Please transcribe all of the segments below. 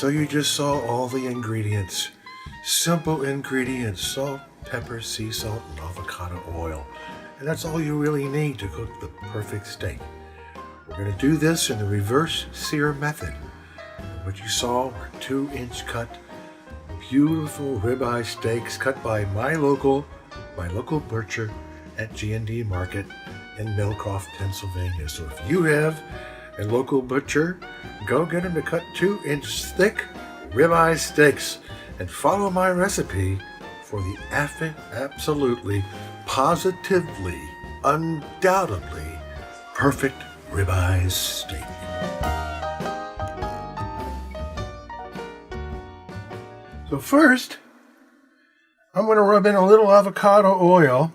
So you just saw all the ingredients. Simple ingredients: salt, pepper, sea salt, and avocado oil. And that's all you really need to cook the perfect steak. We're going to do this in the reverse sear method. What you saw were 2-inch cut, beautiful ribeye steaks cut by my local butcher at G&D Market in Millcroft, Pennsylvania. So if you have a local butcher, go get him to cut 2-inch thick ribeye steaks and follow my recipe for the absolutely, positively, undoubtedly perfect ribeye steak. So first, I'm going to rub in a little avocado oil.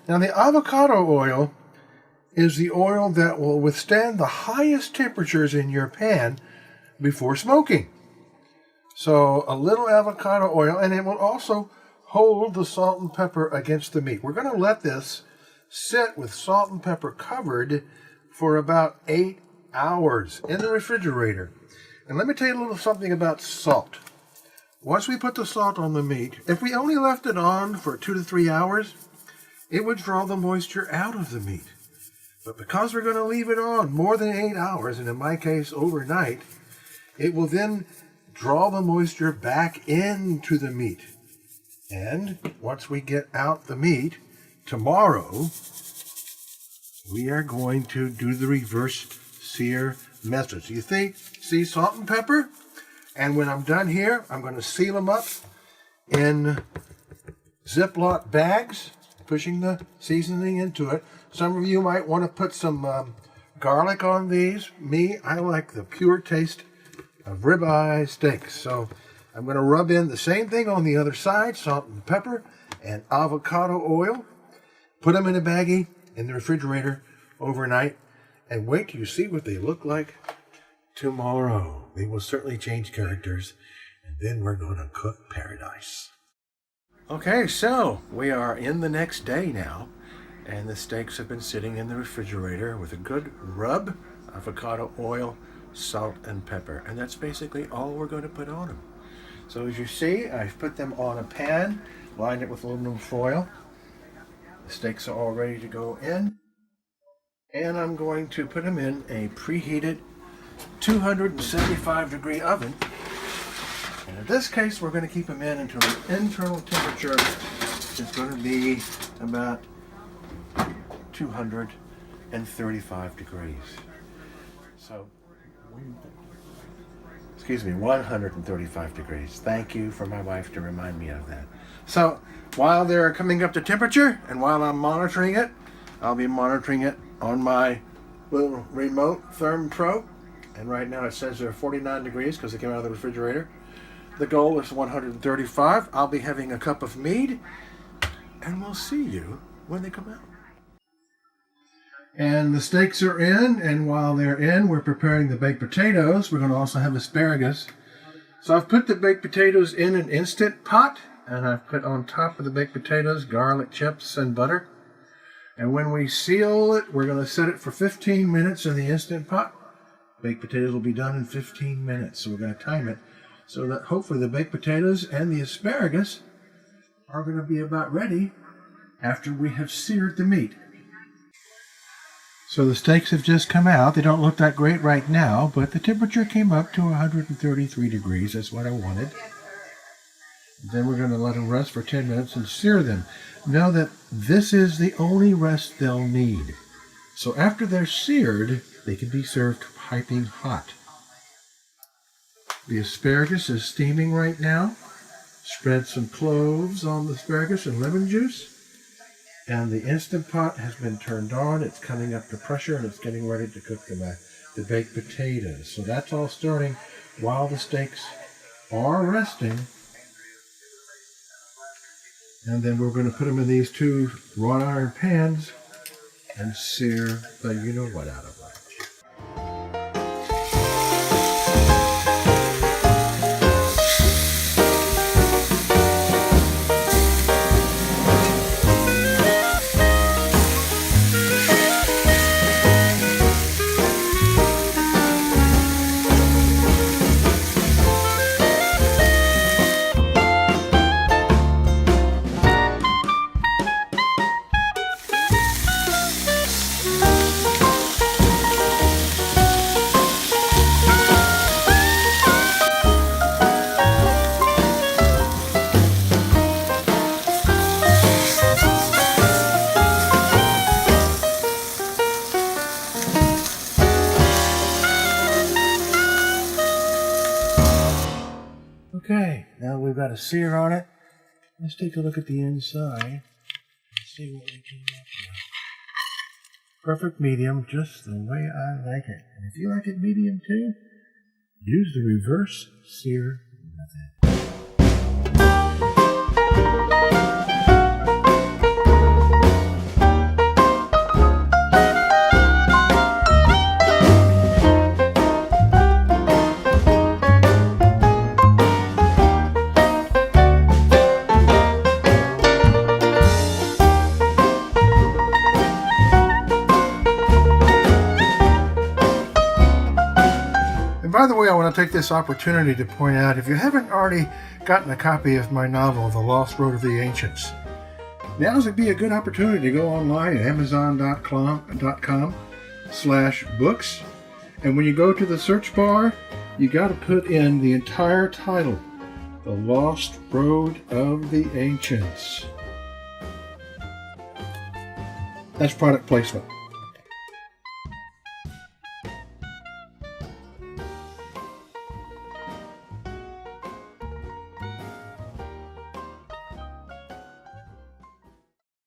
Now the avocado oil is the oil that will withstand the highest temperatures in your pan before smoking. So a little avocado oil, and it will also hold the salt and pepper against the meat. We're going to let this sit with salt and pepper covered for about 8 hours in the refrigerator. And let me tell you a little something about salt. Once we put the salt on the meat, if we only left it on for 2 to 3 hours, it would draw the moisture out of the meat. But because we're going to leave it on more than 8 hours, and in my case overnight, it will then draw the moisture back into the meat. And once we get out the meat, tomorrow, we are going to do the reverse sear method. So you see salt and pepper? And when I'm done here, I'm going to seal them up in Ziploc bags, pushing the seasoning into it. Some of you might want to put some garlic on these. Me, I like the pure taste of ribeye steaks. So I'm going to rub in the same thing on the other side, salt and pepper and avocado oil. Put them in a baggie in the refrigerator overnight and wait till you see what they look like tomorrow. They will certainly change characters, and then we're going to cook paradise. Okay, so we are in the next day now, and the steaks have been sitting in the refrigerator with a good rub, avocado oil, salt, and pepper. And that's basically all we're going to put on them. So as you see, I've put them on a pan, lined it with aluminum foil. The steaks are all ready to go in. And I'm going to put them in a preheated 275 degree oven. And in this case, we're going to keep them in until the internal temperature is going to be about 235 degrees. So, 135 degrees. Thank you for my wife to remind me of that. So, while they're coming up to temperature and while I'm monitoring it, I'll be monitoring it on my little remote Therm Pro. And right now it says they're 49 degrees because they came out of the refrigerator. The goal is 135. I'll be having a cup of mead, and we'll see you when they come out. And the steaks are in, and while they're in, we're preparing the baked potatoes. We're going to also have asparagus. So I've put the baked potatoes in an Instant Pot, and I've put on top of the baked potatoes garlic chips and butter. And when we seal it, we're going to set it for 15 minutes in the Instant Pot. Baked potatoes will be done in 15 minutes, so we're going to time it so that hopefully the baked potatoes and the asparagus are going to be about ready after we have seared the meat. So the steaks have just come out. They don't look that great right now, but the temperature came up to 133 degrees. That's what I wanted. Then we're going to let them rest for 10 minutes and sear them. Know that this is the only rest they'll need. So after they're seared, they can be served piping hot. The asparagus is steaming right now. Spread some cloves on the asparagus and lemon juice. And the Instant Pot has been turned on. It's coming up to pressure and it's getting ready to cook the baked potatoes. So that's all starting while the steaks are resting. And then we're going to put them in these 2 wrought iron pans and sear the you-know-what out of them. got a sear on it. Let's take a look at the inside and see what we came up with. Perfect medium, just the way I like it. And if you like it medium too, use the reverse sear method. By the way, I want to take this opportunity to point out, if you haven't already gotten a copy of my novel, The Lost Road of the Ancients, now would be a good opportunity to go online at amazon.com/books. And when you go to the search bar, you got to put in the entire title, The Lost Road of the Ancients. That's product placement.